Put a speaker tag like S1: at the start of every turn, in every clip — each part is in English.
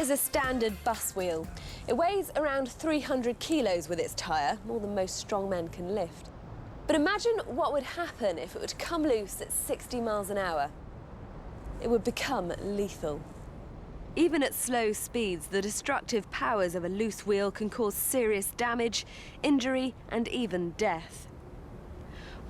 S1: is a standard bus wheel. It weighs around 300 kilos with its tyre, more than most strong men can lift. But imagine what would happen if it would come loose at 60 miles an hour. It would become lethal. Even at slow speeds, the destructive powers of a loose wheel can cause serious damage, injury, and even death.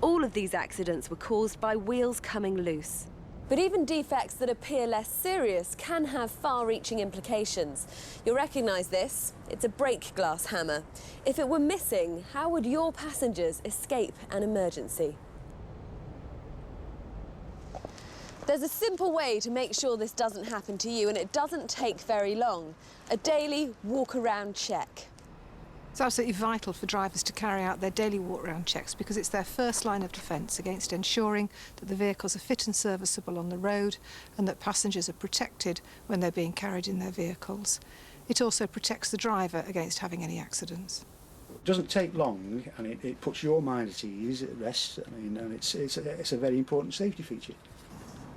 S1: All of these accidents were caused by wheels coming loose. But even defects that appear less serious can have far-reaching implications. You'll recognise this. It's a brake glass hammer. If it were missing, how would your passengers escape an emergency? There's a simple way to make sure this doesn't happen to you, and it doesn't take very long. A daily walk-around check.
S2: It's absolutely vital for drivers to carry out their daily walk-around checks because it's their first line of defence against ensuring that the vehicles are fit and serviceable on the road and that passengers are protected when they're being carried in their vehicles. It also protects the driver against having any accidents.
S3: It doesn't take long, and it puts your mind at ease, at rest. I mean, and it's a very important safety feature.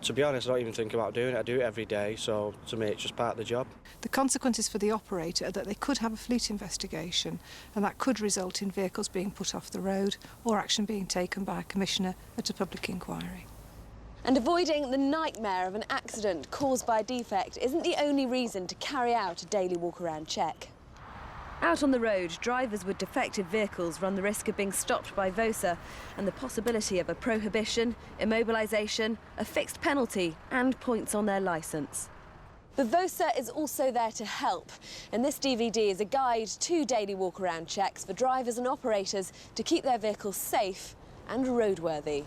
S4: To be honest, I don't even think about doing it. I do it every day, so to me it's just part of the job.
S2: The consequences for the operator are that they could have a fleet investigation, and that could result in vehicles being put off the road or action being taken by a commissioner at a public inquiry.
S1: And avoiding the nightmare of an accident caused by a defect isn't the only reason to carry out a daily walk-around check. Out on the road, drivers with defective vehicles run the risk of being stopped by VOSA and the possibility of a prohibition, immobilisation, a fixed penalty and points on their licence. The VOSA is also there to help, and this DVD is a guide to daily walk-around checks for drivers and operators to keep their vehicles safe and roadworthy.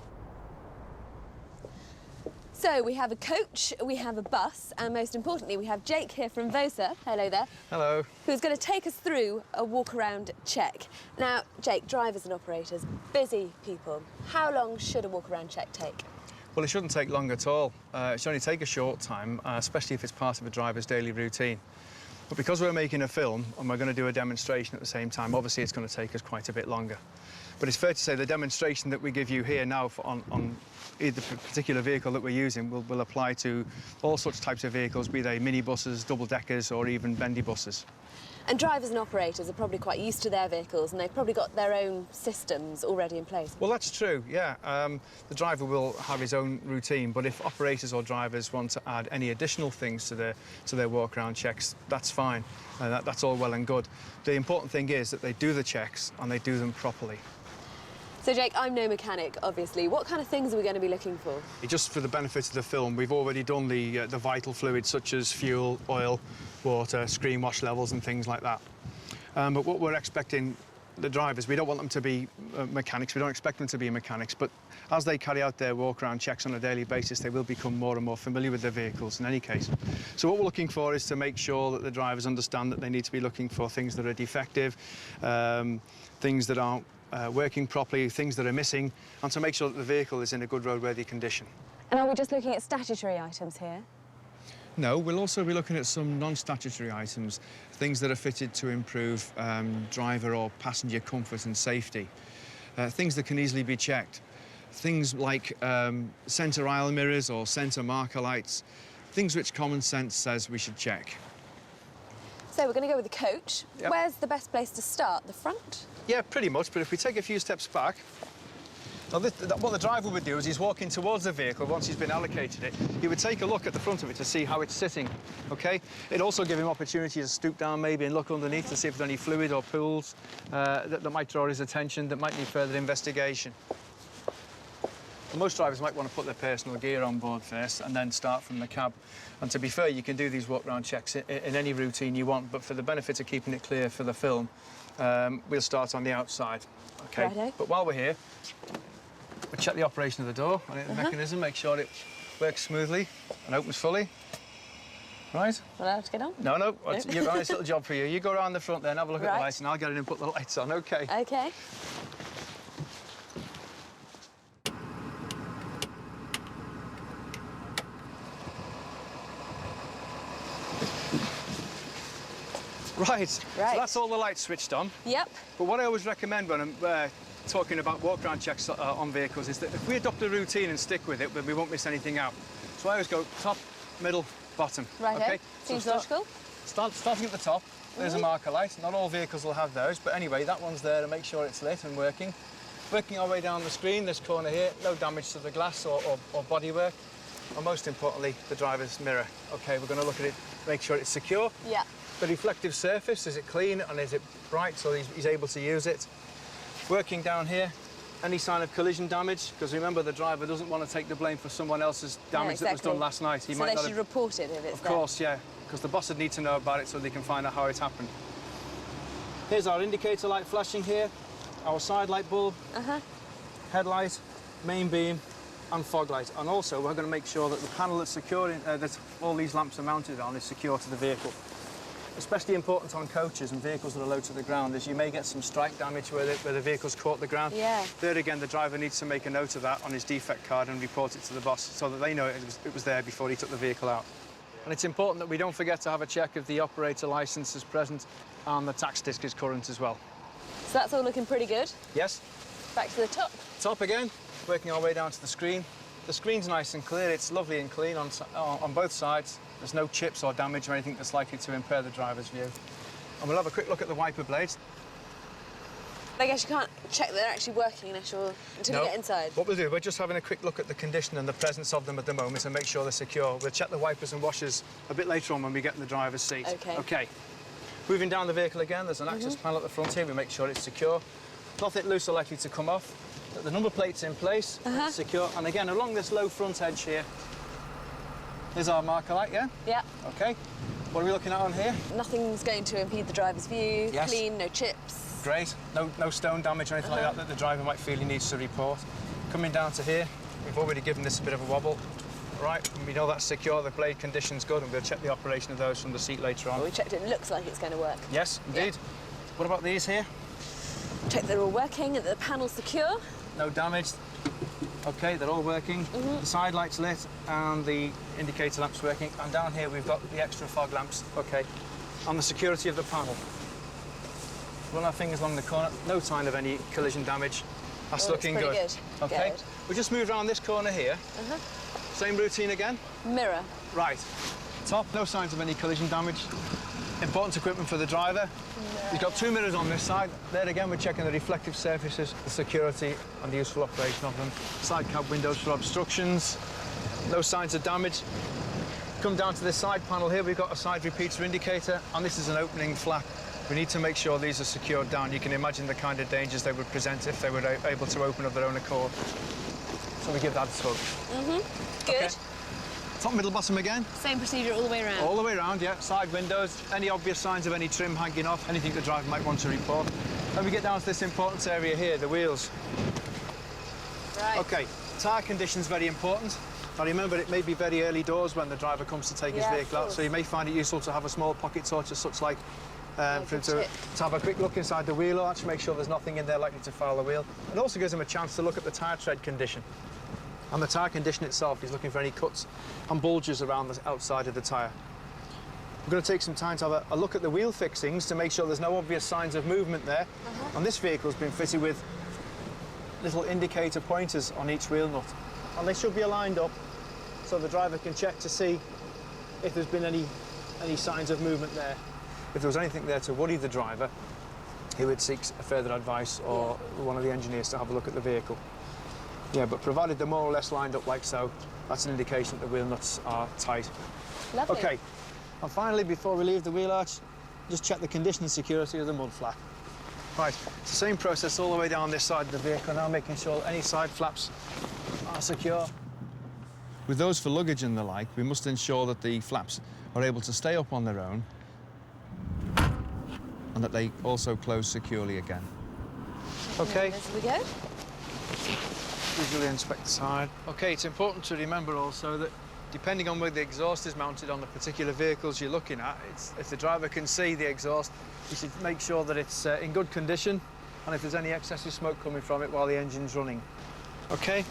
S1: So we have a coach, we have a bus, and most importantly, we have Jake here from VOSA. Hello there.
S4: Hello.
S1: Who's going to take us through a walk-around check. Now, Jake, drivers and operators, busy people. How long should a walk-around check take?
S5: Well, it shouldn't take long at all. It should only take a short time, especially if it's part of a driver's daily routine. But because we're making a film and we're going to do a demonstration at the same time, obviously it's going to take us quite a bit longer. But it's fair to say the demonstration that we give you here now on the particular vehicle that we're using will apply to all sorts of types of vehicles, be they minibuses, double-deckers or even bendy buses.
S1: And drivers and operators are probably quite used to their vehicles and they've probably got their own systems already in place.
S5: Well, that's true, yeah. The driver will have his own routine, but if operators or drivers want to add any additional things to their walk-around checks, that's fine. That's all well and good. The important thing is that they do the checks and they do them properly.
S1: So, Jake, I'm no mechanic, obviously. What kind of things are we going to be looking for?
S5: Just for the benefit of the film, we've already done the vital fluids such as fuel, oil, water, screen wash levels and things like that. But what we're expecting the drivers, we don't want them to be mechanics, we don't expect them to be mechanics, but as they carry out their walk-around checks on a daily basis, they will become more and more familiar with their vehicles in any case. So what we're looking for is to make sure that the drivers understand that they need to be looking for things that are defective, things that aren't working properly, things that are missing, and to make sure that the vehicle is in a good roadworthy condition.
S1: And are we just looking at statutory items here?
S5: No, we'll also be looking at some non-statutory items, things that are fitted to improve driver or passenger comfort and safety, things that can easily be checked, things like centre aisle mirrors or centre marker lights, things which common sense says we should check.
S1: So we're going to go with the coach.
S5: Yep.
S1: Where's the best place to start? The front?
S5: Yeah, pretty much, but if we take a few steps back, now what the driver would do is he's walking towards the vehicle once he's been allocated it. He would take a look at the front of it to see how it's sitting, OK? It'd also give him opportunity to stoop down maybe and look underneath to see if there's any fluid or pools that might draw his attention, that might need further investigation. Well, most drivers might want to put their personal gear on board first and then start from the cab. And to be fair, you can do these walk-around checks in any routine you want, but for the benefit of keeping it clear for the film, we'll start on the outside, OK?
S1: Righto.
S5: But while we're here, we'll check the operation of the door on the mechanism, make sure it works smoothly and opens fully. Right?
S1: Well, I'll have to get on?
S5: No, no, you've got a nice little job for you. You go around the front there and have a look at the lights, and I'll get in and put the lights on, OK?
S1: OK.
S5: Right. So that's all the lights switched on.
S1: Yep.
S5: But what I always recommend when I'm talking about walk-around checks on vehicles is that if we adopt a routine and stick with it, then we won't miss anything out. So I always go top, middle, bottom.
S1: Right,
S5: Okay.
S1: seems
S5: So
S1: logical.
S5: starting at the top, there's a marker light. Not all vehicles will have those, but anyway, that one's there to make sure it's lit and working. Working our way down the screen, this corner here, no damage to the glass or bodywork. And most importantly, the driver's mirror. Okay, we're going to look at it, make sure it's secure.
S1: Yeah.
S5: The reflective surface, is it clean and is it bright so he's able to use it? Working down here, any sign of collision damage, because remember the driver doesn't want to take the blame for someone else's damage that was done last night.
S1: So they should report it if it's there.
S5: Of course, yeah, because the boss would need to know about it so they can find out how it happened. Here's our indicator light flashing here, our side light bulb, headlight, main beam, and fog light. And also, we're going to make sure that the panel that's securing, that all these lamps are mounted on, is secure to the vehicle. Especially important on coaches and vehicles that are low to the ground is you may get some strike damage where the vehicle's caught the ground.
S1: Yeah.
S5: There again, the driver needs to make a note of that on his defect card and report it to the boss so that they know it was there before he took the vehicle out. And it's important that we don't forget to have a check if the operator licence is present and the tax disc is current as well.
S1: So that's all looking pretty good.
S5: Yes.
S1: Back to the top.
S5: Top again, working our way down to the screen. The screen's nice and clear, it's lovely and clean on both sides. There's no chips or damage or anything that's likely to impair the driver's view. And we'll have a quick look at the wiper blades.
S1: I guess you can't check that they're actually working until you get inside.
S5: What we'll do, we're just having a quick look at the condition and the presence of them at the moment and make sure they're secure. We'll check the wipers and washers a bit later on when we get in the driver's seat.
S1: OK.
S5: OK. Moving down the vehicle again, there's an access panel at the front here. We make sure it's secure. Nothing loose or likely to come off. The number plate's in place, it's secure. And again, along this low front edge here, there's our marker light, yeah?
S1: Yeah.
S5: OK. What are we looking at on here?
S1: Nothing's going to impede the driver's view.
S5: Yes.
S1: Clean, no chips.
S5: Great. No stone damage or anything like that the driver might feel he needs to report. Coming down to here, we've already given this a bit of a wobble. Right, and we know that's secure, the blade condition's good, and we'll check the operation of those from the seat later on.
S1: Well, we checked it, looks like it's going to work.
S5: Yes, indeed.
S1: Yeah.
S5: What about these here?
S1: Check they're all working and that the panel's secure.
S5: No damage. OK, they're all working. The side light's lit and the indicator lamp's working. And down here we've got the extra fog lamps. OK. And the security of the panel. Run our fingers along the corner. No sign of any collision damage. That's looking
S1: pretty
S5: good. OK.
S1: Good.
S5: We'll just move around this corner here. Same routine again.
S1: Mirror.
S5: Right. Top, no signs of any collision damage. Important equipment for the driver. He's got 2 mirrors on this side. There again, we're checking the reflective surfaces, the security and the useful operation of them. Side cab windows for obstructions. No signs of damage. Come down to this side panel here, we've got a side repeater indicator, and this is an opening flap. We need to make sure these are secured down. You can imagine the kind of dangers they would present if they were able to open of their own accord. So we give that a tug.
S1: Good.
S5: Okay. Top, middle, bottom again.
S1: Same procedure all the way around.
S5: All the way around, yeah. Side windows, any obvious signs of any trim hanging off, anything the driver might want to report. When we get down to this important area here, the wheels.
S1: Right.
S5: OK, tyre condition's very important. Now remember, it may be very early doors when the driver comes to take his vehicle out, so you may find it useful to have a small pocket torch as such like for him to have a quick look inside the wheel arch, make sure there's nothing in there likely to foul the wheel. It also gives him a chance to look at the tyre tread condition. And the tyre condition itself, he's looking for any cuts and bulges around the outside of the tyre. We're going to take some time to have a look at the wheel fixings to make sure there's no obvious signs of movement there. And this vehicle's been fitted with little indicator pointers on each wheel nut. And they should be aligned up so the driver can check to see if there's been any signs of movement there. If there was anything there to worry the driver, he would seek further advice or one of the engineers to have a look at the vehicle. Yeah, but provided they're more or less lined up like so, that's an indication that the wheel nuts are tight.
S1: Lovely.
S5: OK, and finally, before we leave the wheel arch, just check the condition and security of the mud flap. Right, it's the same process all the way down this side of the vehicle now, making sure any side flaps are secure. With those for luggage and the like, we must ensure that the flaps are able to stay up on their own and that they also close securely again. OK.
S1: As we go.
S5: Visually inspect the side. OK, it's important to remember also that depending on where the exhaust is mounted on the particular vehicles you're looking at, if the driver can see the exhaust, you should make sure that it's in good condition and if there's any excessive smoke coming from it while the engine's running. OK,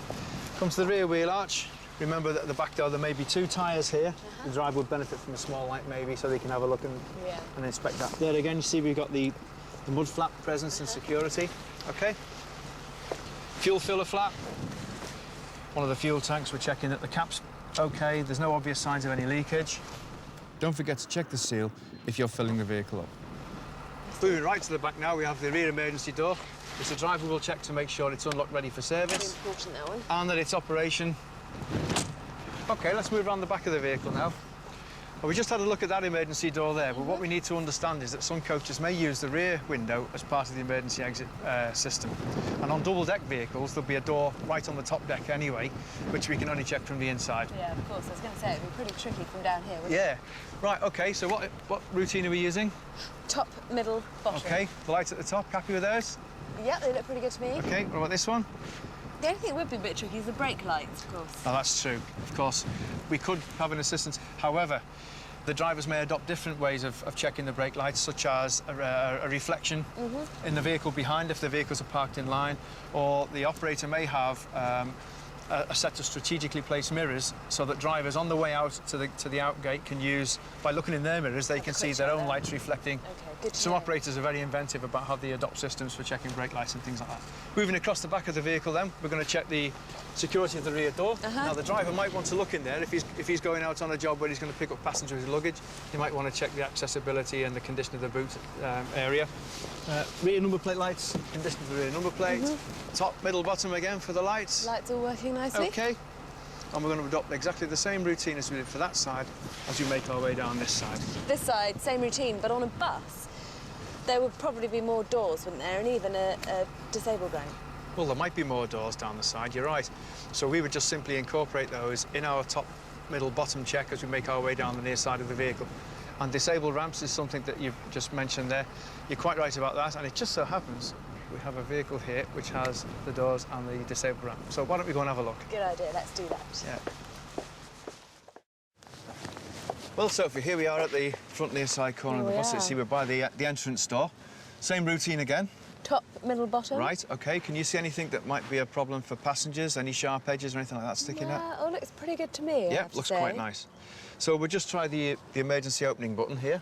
S5: come to the rear wheel arch. Remember that at the back door there may be 2 tyres here. The driver would benefit from a small light maybe so they can have a look and inspect that. There again you see we've got the mud flap presence and security. OK. Fuel filler flap. One of the fuel tanks, we're checking that the cap's OK, there's no obvious signs of any leakage. Don't forget to check the seal if you're filling the vehicle up. Moving right to the back now, we have the rear emergency door, which the driver will check to make sure it's unlocked ready for service.
S1: Very important, that one.
S5: And that it's operation. OK, let's move around the back of the vehicle now. Well, we just had a look at that emergency door there, but what we need to understand is that some coaches may use the rear window as part of the emergency exit system. And on double-deck vehicles, there'll be a door right on the top deck anyway, which we can only check from the inside.
S1: Yeah, of course. I was going to say, it'd be pretty tricky from down here, wouldn't
S5: Yeah. Right, OK, so what routine are we using?
S1: it? Top, middle, bottom.
S5: OK, the lights at the top, happy with those?
S1: Yeah, they look pretty good to me.
S5: OK, what about this one?
S1: The only thing that would be a bit tricky is the brake lights, of course.
S5: Oh, that's true. Of course, we could have an assistance. However, the drivers may adopt different ways of checking the brake lights, such as a reflection in the vehicle behind if the vehicles are parked in line, or the operator may have a set of strategically placed mirrors so that drivers on the way out to the out gate can use, by looking in their mirrors, they can see their own lights reflecting.
S1: Okay, good to
S5: Some
S1: know.
S5: operators are very inventive about how they adopt systems for checking brake lights and things like that. Moving across the back of the vehicle then, we're going to check the security of the rear door. Now, the driver might want to look in there if he's going out on a job where he's going to pick up passengers' luggage. He might want to check the accessibility and the condition of the boot area. Rear number plate lights, condition of the rear number plate. Top, middle, bottom again for the lights.
S1: Lights all working nicely.
S5: OK. And we're going to adopt exactly the same routine as we did for that side as we make our way down this side.
S1: This side, same routine, but on a bus, there would probably be more doors, wouldn't there, and even a disabled ramp.
S5: Well, there might be more doors down the side, you're right. So we would just simply incorporate those in our top, middle, bottom check as we make our way down the near side of the vehicle. And disabled ramps is something that you've just mentioned there. You're quite right about that, and it just so happens we have a vehicle here which has the doors and the disabled ramp. So why don't we go and have a look?
S1: Good idea, let's do that.
S5: Yeah. Well, Sophie, here we are at the front near side corner of the bus.
S1: Are.
S5: See, we're by the entrance door. Same routine again.
S1: Top, middle, bottom.
S5: Right, OK. Can you see anything that might be a problem for passengers? Any sharp edges or anything like that sticking out?
S1: Yeah, oh, looks pretty good to me, I
S5: Yeah,
S1: have to
S5: looks
S1: say.
S5: quite nice. So we'll just try the emergency opening button here.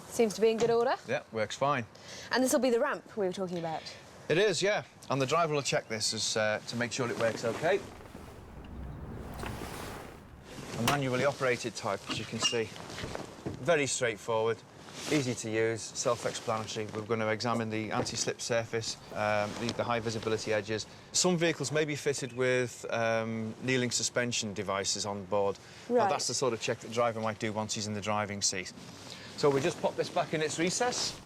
S1: Seems to be in good order.
S5: Yeah, works fine.
S1: And this will be the ramp we were talking about.
S5: It is, yeah. And the driver will check this to make sure it works OK. A manually operated type, as you can see. Very straightforward, easy to use, self-explanatory. We're going to examine the anti-slip surface, the high visibility edges. Some vehicles may be fitted with kneeling suspension devices on board.
S1: Right.
S5: Now, that's the sort of check that the driver might do once he's in the driving seat. So we just pop this back in its recess.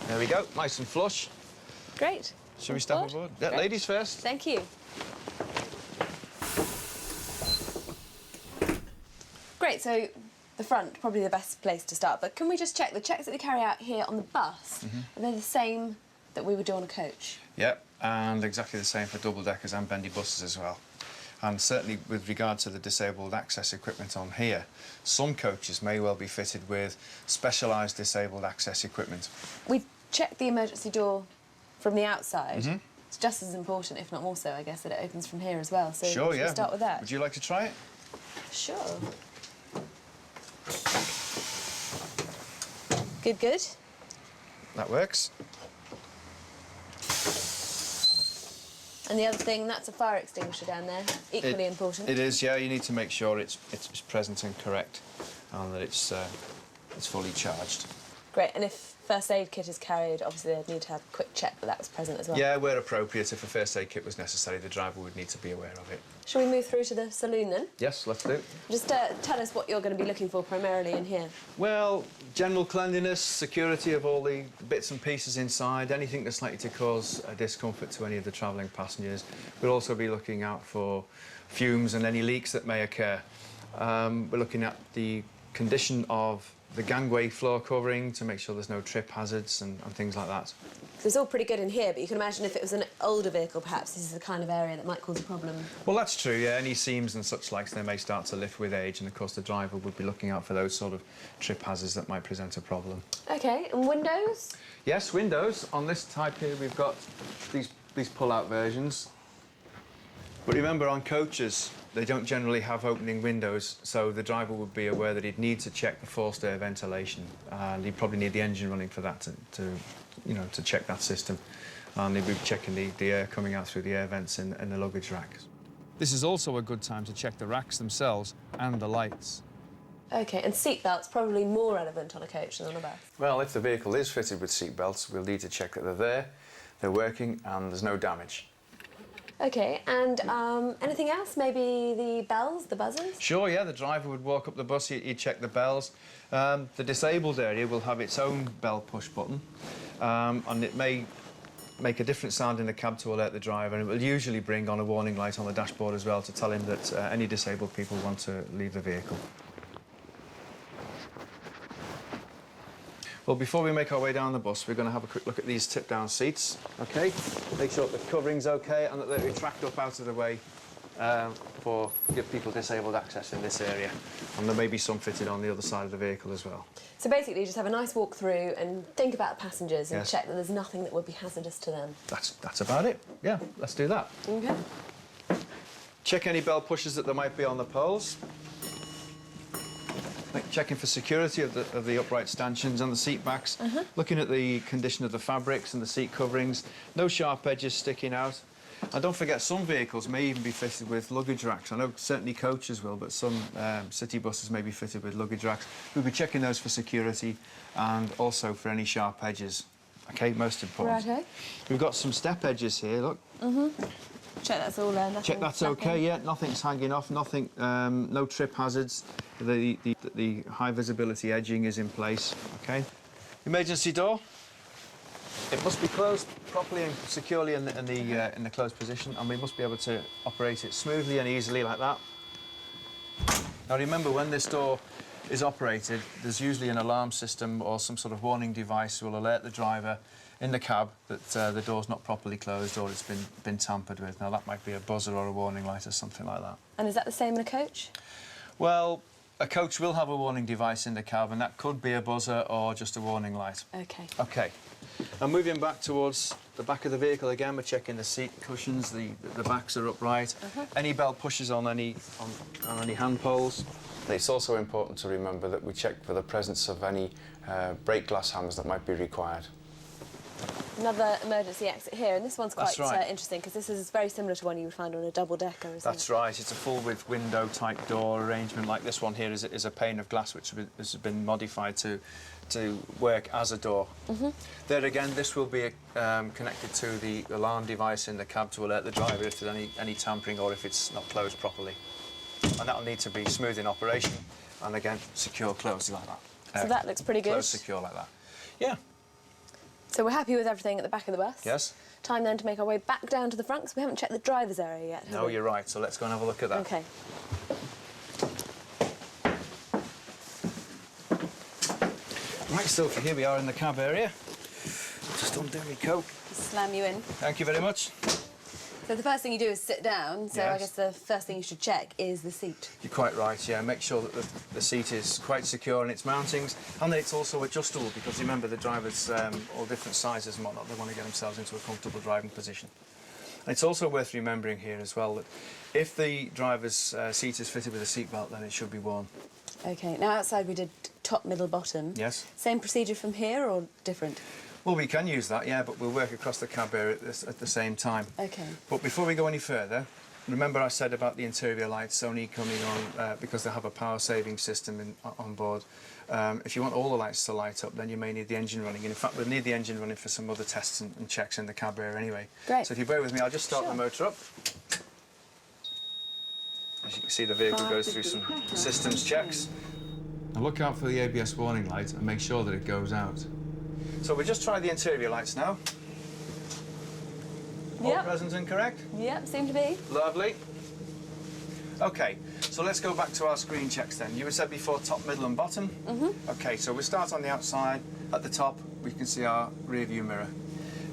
S5: There we go, nice and flush.
S1: Great.
S5: Shall we step aboard? Yeah,
S1: Great.
S5: ladies first.
S1: Thank you. Great, so the front, probably the best place to start, but can we just check the checks that we carry out here on the bus, are they the same that we would do on a coach?
S5: Yep, and exactly the same for double-deckers and bendy buses as well. And certainly with regard to the disabled access equipment on here, some coaches may well be fitted with specialised disabled access equipment.
S1: We checked the emergency door from the outside. It's just as important, if not more so, I guess, that it opens from here as well. So
S5: Sure,
S1: should
S5: yeah.
S1: we start with that?
S5: Would you like to try it?
S1: Sure. Good, good.
S5: That works.
S1: And the other thing, that's a fire extinguisher down there. Equally important.
S5: It is, yeah. You need to make sure it's present and correct, and that it's fully charged.
S1: Great, and if first aid kit is carried, obviously they'd need to have a quick check that that was present as well.
S5: Yeah, where appropriate, if a first aid kit was necessary, the driver would need to be aware of it.
S1: Shall we move through to the saloon then?
S5: Yes, let's do.
S1: Just tell us what you're going to be looking for primarily in here.
S5: Well, general cleanliness, security of all the bits and pieces inside, anything that's likely to cause a discomfort to any of the travelling passengers. We'll also be looking out for fumes and any leaks that may occur. We're looking at the condition of the gangway floor covering to make sure there's no trip hazards and things like that.
S1: So it's all pretty good in here, but you can imagine if it was an older vehicle, perhaps this is the kind of area that might cause a problem.
S5: Well, that's true, yeah. Any seams and such likes, they may start to lift with age, and of course the driver would be looking out for those sort of trip hazards that might present a problem.
S1: OK, and windows?
S5: Yes, windows. On this type here, we've got these pull-out versions. But remember, on coaches, they don't generally have opening windows, so the driver would be aware that he'd need to check the forced air ventilation, and he'd probably need the engine running for that to check that system. and they'll be checking the air coming out through the air vents in the luggage racks. This is also a good time to check the racks themselves and the lights.
S1: OK, and seatbelts probably more relevant on a coach than on a bus.
S5: Well, if the vehicle is fitted with seat belts, we'll need to check that they're there, they're working, and there's no damage.
S1: OK, and anything else? Maybe the bells, the buzzers?
S5: Sure, yeah, the driver would walk up the bus, he'd check the bells. The disabled area will have its own bell push button, and it may make a different sound in the cab to alert the driver, and it will usually bring on a warning light on the dashboard as well to tell him that any disabled people want to leave the vehicle. Well, before we make our way down the bus, we're going to have a quick look at these tip-down seats, OK? Make sure that the covering's OK and that they retract up out of the way for give people disabled access in this area. And there may be some fitted on the other side of the vehicle as well.
S1: So basically, just have a nice walk through and think about the passengers and
S5: Yes.
S1: check that there's nothing that would be hazardous to them.
S5: That's about it. Yeah, let's do that.
S1: OK.
S5: Check any bell pushes that there might be on the poles. Checking for security of the upright stanchions and the seat backs. Looking at the condition of the fabrics and the seat coverings. No sharp edges sticking out. And don't forget, some vehicles may even be fitted with luggage racks. I know certainly coaches will, but some city buses may be fitted with luggage racks. We'll be checking those for security and also for any sharp edges. OK, most important.
S1: Righto.
S5: We've got some step edges here, look.
S1: Check that's all there.
S5: Check that's OK, yeah, nothing's hanging off, nothing, no trip hazards. The high visibility edging is in place, OK? Emergency door. It must be closed properly and securely in the closed position, and we must be able to operate it smoothly and easily like that. Now remember, when this door is operated, there's usually an alarm system or some sort of warning device will alert the driver in the cab that the door's not properly closed or it's been tampered with. Now that might be a buzzer or a warning light or something like that.
S1: And is that the same in a coach?
S5: Well, a coach will have a warning device in the cab, and that could be a buzzer or just a warning light.
S1: OK.
S5: OK. Now moving back towards the back of the vehicle again, we're checking the seat cushions, the backs are upright. Any bell pushes on any hand poles. It's also important to remember that we check for the presence of any brake glass hammers that might be required.
S1: Another emergency exit here, and this one's quite
S5: That's right.
S1: interesting because this is very similar to one you would find on a double-decker, isn't it?
S5: That's right. It's a full-width window-type door arrangement. Like this one here is a pane of glass which has been modified to work as a door. There again, this will be connected to the alarm device in the cab to alert the driver if there's any tampering or if it's not closed properly. And that'll need to be smooth in operation and again secure closed like that.
S1: So that looks pretty good.
S5: Closed secure like that. Yeah.
S1: So we're happy with everything at the back of the bus.
S5: Yes.
S1: Time then to make our way back down to the front because we haven't checked the driver's area yet, have
S5: No,
S1: we?
S5: you're right. So let's go and have a look at that.
S1: OK.
S5: Right, Sophie, here we are in the cab area. Just undo my coat.
S1: Just slam you in.
S5: Thank you very much.
S1: So the first thing you do is sit down, so I
S5: Yes.
S1: guess the first thing you should check is the seat.
S5: You're quite right, yeah. Make sure that the seat is quite secure in its mountings and that it's also adjustable because remember the drivers all different sizes and whatnot, they want to get themselves into a comfortable driving position. And it's also worth remembering here as well that if the driver's seat is fitted with a seat belt, then it should be worn.
S1: OK, now outside we did top, middle, bottom.
S5: Yes.
S1: Same procedure from here or different?
S5: Well, we can use that, yeah, but we'll work across the cab area at the same time.
S1: OK.
S5: But before we go any further, remember I said about the interior lights only coming on because they have a power-saving system on board. If you want all the lights to light up, then you may need the engine running. And in fact, we'll need the engine running for some other tests and checks in the cab area anyway.
S1: Great.
S5: So if you bear with me, I'll just start
S1: Sure.
S5: the motor up. As you can see, the vehicle goes through some systems checks. Now look out for the ABS warning light and make sure that it goes out. So we'll just try the interior lights now. All
S1: Yep.
S5: present and correct?
S1: Yep, seem to be.
S5: Lovely. OK, so let's go back to our screen checks then. You had said before top, middle and bottom? OK, so we'll start on the outside. At the top, we can see our rear view mirror.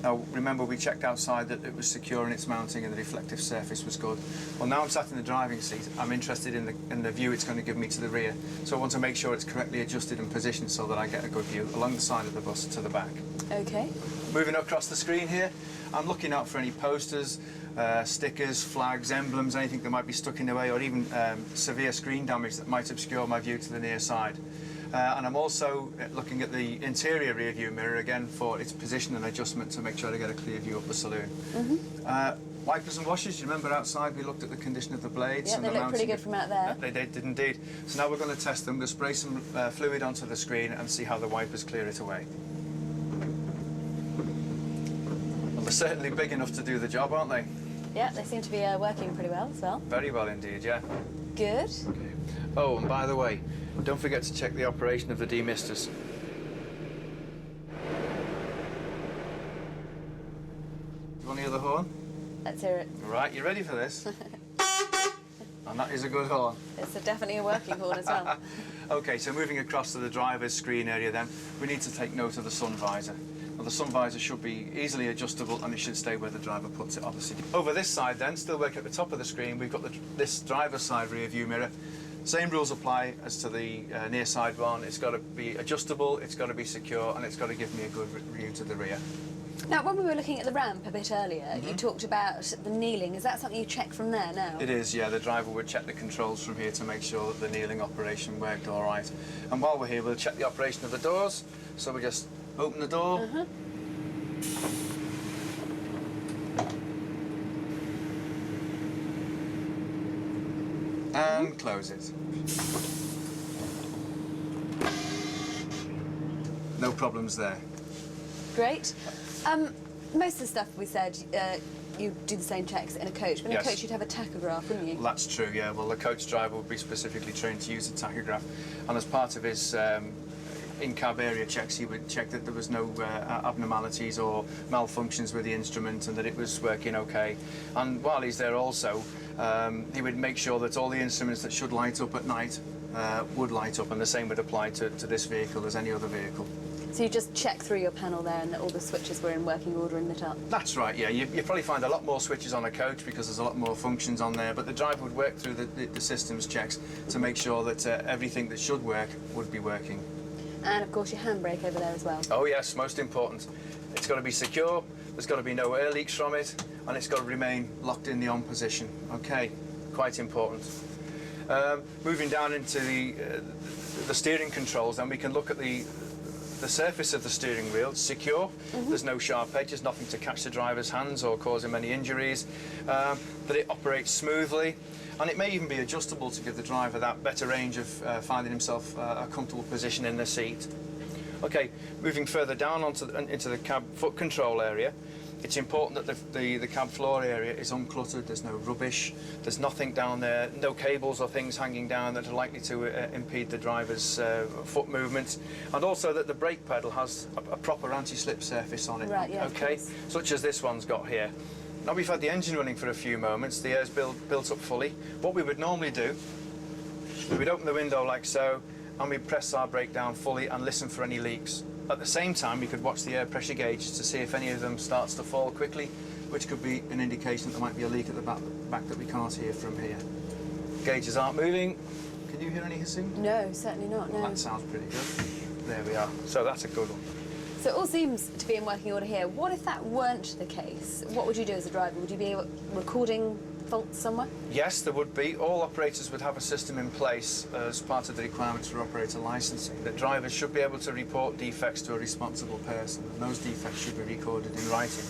S5: Now, remember, we checked outside that it was secure in its mounting and the reflective surface was good. Well, now I'm sat in the driving seat. I'm interested in the view it's going to give me to the rear. So I want to make sure it's correctly adjusted and positioned so that I get a good view along the side of the bus to the back.
S1: OK.
S5: Moving across the screen here, I'm looking out for any posters, stickers, flags, emblems, anything that might be stuck in the way, or even severe screen damage that might obscure my view to the near side. And I'm also looking at the interior rear view mirror again for its position and adjustment to make sure I get a clear view of the saloon. Wipers and washers, you remember outside we looked at the condition of the blades?
S1: Yeah,
S5: and
S1: they
S5: the
S1: look pretty
S5: mounting
S1: good from out there.
S5: They did indeed. So now we're going to test them. We'll spray some fluid onto the screen and see how the wipers clear it away. Well, they're certainly big enough to do the job, aren't they?
S1: Yeah, they seem to be working pretty well as well.
S5: Very well indeed, yeah.
S1: Good.
S5: Okay. Oh, and by the way, don't forget to check the operation of the demisters. Do you want to hear the horn?
S1: Let's hear it.
S5: Right, you ready for this? And that is a good horn.
S1: It's definitely a working horn as well.
S5: OK, so moving across to the driver's screen area then, we need to take note of the sun visor. Well, the sun visor should be easily adjustable and it should stay where the driver puts it, obviously. Over this side then, still working at the top of the screen, we've got this driver's side rear view mirror. Same rules apply as to the near side one. It's got to be adjustable, it's got to be secure, and it's got to give me a good view to the rear.
S1: Now, when we were looking at the ramp a bit earlier, you talked about the kneeling. Is that something you check from there now?
S5: It is, yeah. The driver would check the controls from here to make sure that the kneeling operation worked all right. And while we're here, we'll check the operation of the doors. So we just open the door. And close it. No problems there.
S1: Great. Most of the stuff we said, you do the same checks in a coach. But in
S5: Yes.
S1: a coach, you'd have a tachograph, wouldn't you?
S5: Well, that's true, yeah. Well, the coach driver would be specifically trained to use a tachograph. And as part of his in-cab area checks, he would check that there was no abnormalities or malfunctions with the instrument and that it was working okay. And while he's there also, he would make sure that all the instruments that should light up at night would light up, and the same would apply to this vehicle as any other vehicle.
S1: So you just check through your panel there and that all the switches were in working order and lit up?
S5: That's right, yeah. You probably find a lot more switches on a coach because there's a lot more functions on there, but the driver would work through the systems checks to make sure that everything that should work would be working.
S1: And, of course, your handbrake over there as well.
S5: Oh, yes, most important. It's got to be secure, there's got to be no air leaks from it, and it's got to remain locked in the on position. OK, quite important. Moving down into the steering controls, then we can look at the surface of the steering wheel. It's secure, there's no sharp edges, nothing to catch the driver's hands or cause him any injuries, that it operates smoothly, and it may even be adjustable to give the driver that better range of finding himself a comfortable position in the seat. OK, moving further down into the cab foot control area, it's important that the cab floor area is uncluttered, there's no rubbish, there's nothing down there, no cables or things hanging down that are likely to impede the driver's foot movements, and also that the brake pedal has a proper anti-slip surface on it,
S1: Right, yeah,
S5: okay, such as this one's got here. Now we've had the engine running for a few moments, the air's built up fully. What we would normally do, we would open the window like so, and we'd press our brake down fully and listen for any leaks. At the same time, we could watch the air pressure gauge to see if any of them starts to fall quickly, which could be an indication that there might be a leak at the back that we can't hear from here. Gauges aren't moving. Can you hear any hissing?
S1: No, certainly not, no.
S5: That sounds pretty good. There we are. So that's a good one.
S1: So it all seems to be in working order here. What if that weren't the case? What would you do as a driver? Would you be recording faults somewhere?
S5: Yes, there would be. All operators would have a system in place as part of the requirements for operator licensing that drivers should be able to report defects to a responsible person, and those defects should be recorded in writing.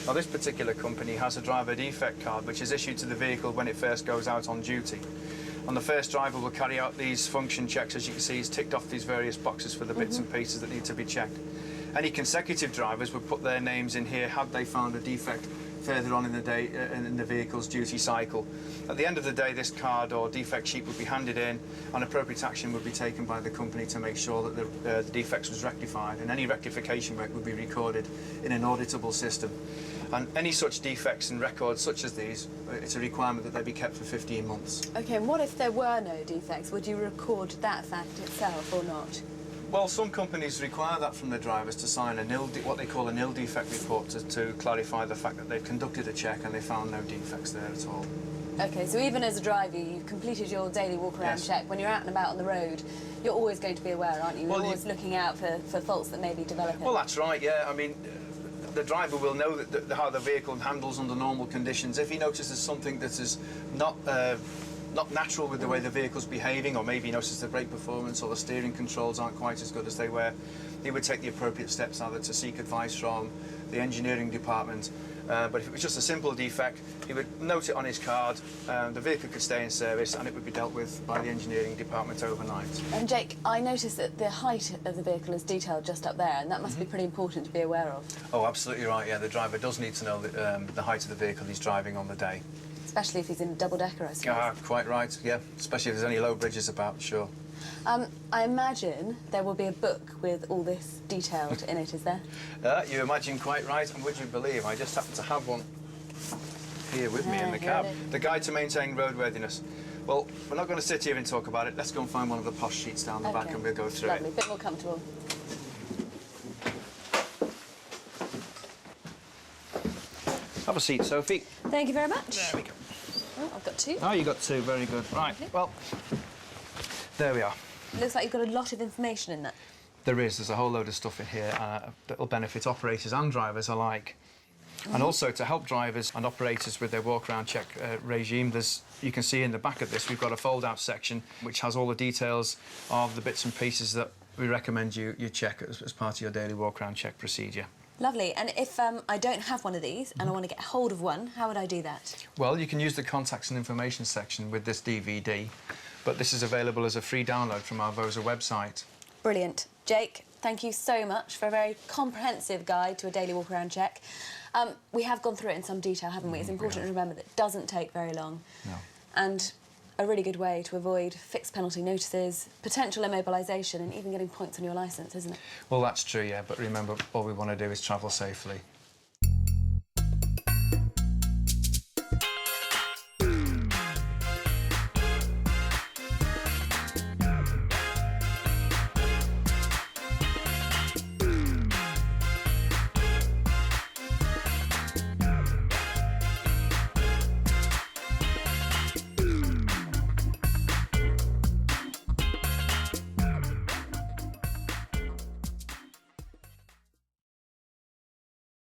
S5: Now, this particular company has a driver defect card which is issued to the vehicle when it first goes out on duty. And the first driver will carry out these function checks. As you can see, he's ticked off these various boxes for the bits and pieces that need to be checked. Any consecutive drivers would put their names in here had they found a defect further on in the day in the vehicle's duty cycle. At the end of the day, this card or defect sheet would be handed in, and appropriate action would be taken by the company to make sure that the defects was rectified, and any rectification work would be recorded in an auditable system. And any such defects and records such as these, it's a requirement that they be kept for 15 months.
S1: OK, and what if there were no defects? Would you record that fact itself or not?
S5: Well, some companies require that from their drivers to sign what they call a nil defect report to clarify the fact that they've conducted a check and they found no defects there at all.
S1: OK, so even as a driver, you've completed your daily walk-around check. When you're out and about on the road, you're always going to be aware, aren't you? You're always looking out for faults that may be developing.
S5: Well, that's right, yeah. I mean, the driver will know how the vehicle handles under normal conditions. If he notices something that is not not natural with the way the vehicle's behaving, or maybe he notices the brake performance or the steering controls aren't quite as good as they were, he would take the appropriate steps either to seek advice from the engineering department. But if it was just a simple defect, he would note it on his card, the vehicle could stay in service, and it would be dealt with by the engineering department overnight.
S1: And Jake, I noticed that the height of the vehicle is detailed just up there, and that must be pretty important to be aware of.
S5: Oh, absolutely right, yeah. The driver does need to know the height of the vehicle he's driving on the day.
S1: Especially if he's in double-decker, I suppose.
S5: Ah, quite right, yeah. Especially if there's any low bridges about, sure.
S1: I imagine there will be a book with all this detailed in it, is there?
S5: You imagine quite right, and would you believe, I just happen to have one here with me in the
S1: here
S5: cab.
S1: it is.
S5: The Guide to Maintaining Roadworthiness. Well, we're not going to sit here and talk about it. Let's go and find one of the posh sheets down the back and we'll go through
S1: Lovely,
S5: it.
S1: bit more comfortable.
S5: Have a seat, Sophie.
S1: Thank you very much.
S5: There we go.
S1: Oh, I've got two.
S5: Oh, you got two, very good. Right, well, there we are.
S1: Looks like you've got a lot of information in that.
S5: There's a whole load of stuff in here that will benefit operators and drivers alike. And also to help drivers and operators with their walk-around check regime, you can see in the back of this we've got a fold-out section which has all the details of the bits and pieces that we recommend you check as part of your daily walk-around check procedure.
S1: Lovely. And if I don't have one of these and I want to get hold of one, how would I do that?
S5: Well, you can use the contacts and information section with this DVD, but this is available as a free download from our VOSA website.
S1: Brilliant. Jake, thank you so much for a very comprehensive guide to a daily walk-around check. We have gone through it in some detail, haven't we? It's important to remember that it doesn't take very long.
S5: No.
S1: And a really good way to avoid fixed penalty notices, potential immobilisation and even getting points on your licence, isn't it?
S5: Well, that's true, yeah, but remember, all we want to do is travel safely.